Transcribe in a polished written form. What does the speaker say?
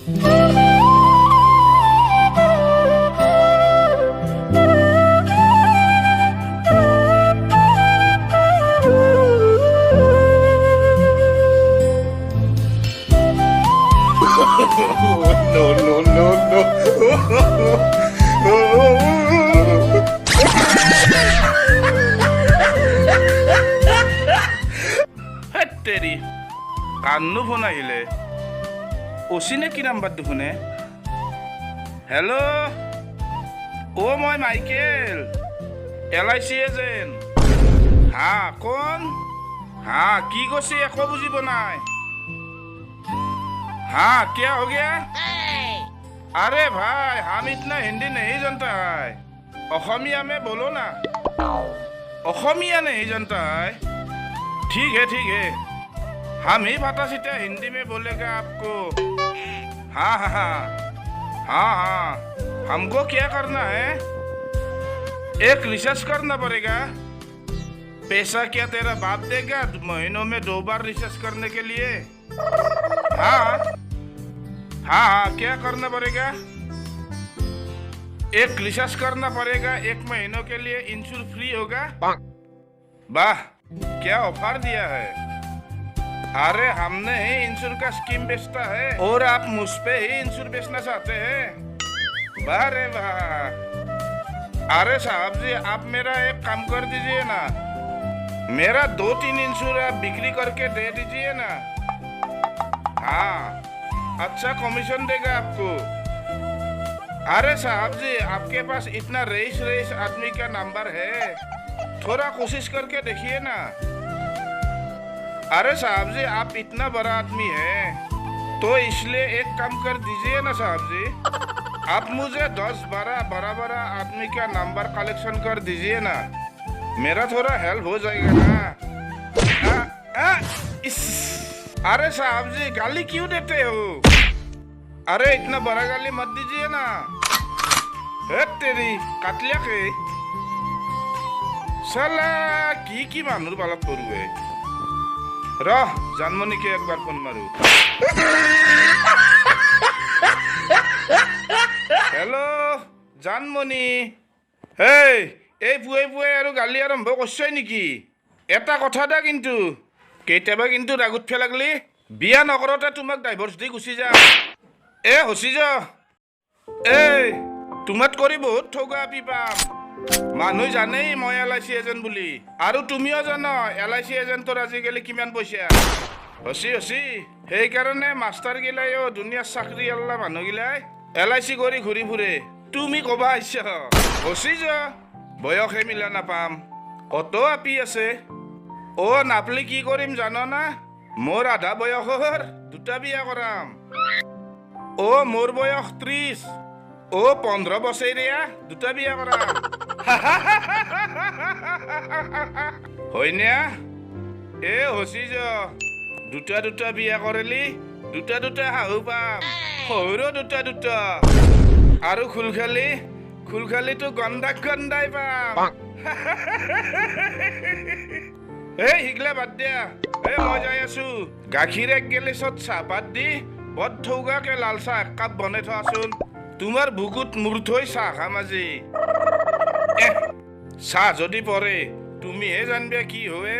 No, no, no, no. तेरी कान्नु phone आहिले ओसिने की number दुखुने hello ओ मैं माइकेल LIC एजेंट हाँ कौन हाँ की कसी एको बुझी बनाए हाँ क्या हो गया अरे भाई हम इतना हिंदी नहीं जानता है असमिया में बोलो ना असमिया नहीं जानता है ठीक है हम ही भाता सीता हिंदी में बोलेगा आपको हाँ हाँ हाँ हाँ हाँ हमको क्या करना है एक रिसर्च करना पड़ेगा पैसा क्या तेरा बाप देगा महीनों में 2 बार रिसर्च करने के लिए हाँ हाँ क्या करना पड़ेगा एक रिसर्च करना पड़ेगा 1 महीनों के लिए इंश्योर फ्री होगा वाह क्या ऑफर दिया है अरे हमने ही इंश्योर का स्कीम बेचता है और आप मुझ पे ही इंश्योर बेचना चाहते हैं वाह रे वाह अरे साहब जी आप मेरा एक काम कर दीजिए ना मेरा 2-3 इंश्योर आप बिक्री करके दे दीजिए ना हाँ अच्छा कमीशन देगा आपको अरे साहब जी आपके पास इतना रईस आदमी का नंबर है थोड़ा कोशिश करके देखिए ना अरे साहब जी आप इतना बड़ा आदमी है तो इसलिए एक काम कर दीजिए ना साहब जी आप मुझे 10-12 बड़ा आदमी का नंबर कलेक्शन कर दीजिए ना मेरा थोड़ा हेल्प हो जाएगा ना अरे साहब जी गाली क्यों देते हो अरे इतना बड़ा गाली मत दीजिए ना तेरी काटलिया के साला की मानुर बाला पड़ुए रह जानमणि के एक बार फोन मारू हेलो जानमणि हे এই পুয়ে আৰু গালি আৰম্ভ কৰছই নেকি এটা কথা দা কিন্তু কেতিয়াবা কিন্তু ৰাগুত ফেলাগলি বিয়া নকৰতে তোমাক ডাইভৰ্স দি গুচি যা এ হসি যা এই তোমাত কৰি বহুত ঠগা পিপাম মানুহ জানেই মই LIC এজেন্ট বুলি আৰু তুমিও জানো LIC এজেন্টৰ আজিকালি কিমান পইচা হসি সেইকাৰণে মাষ্টাৰ গিলাইও দুনিয়াৰ চাকৰি আল্লা মানুহ গিলাই LIC কৰি ঘূৰি ফুৰে তুমি কবা আইছা হসি যা বয়সে মিলা নাপাম কত আপি আছে ও নাপলি কি কৰিম জানো না মোৰ আধা বয়সৰ 2টা বিয়া কৰাম ও মোৰ বয়স 30 ও 15 বছৰীয়া 2টা বিয়া কৰাম হয়নে এ হসি যা 2টা বিয়া কৰিলি 2টা হাহু পাম শহুৰো 2টা আৰু খুলখালি তো গন্ধাই পাম এই হিগলা বাদ দিয়া এই মই যাই আছো গাখীৰ 1 গিলাচত চাহপাত দি বদ থৌগাকে লাল চাহ 1 কাপ বনাই থোৱাচোন তোমাৰ বুকুত মূৰ থৈ চাহ খাম আজি চাহ যদি পৰে তুমিহে জানবে কি হয়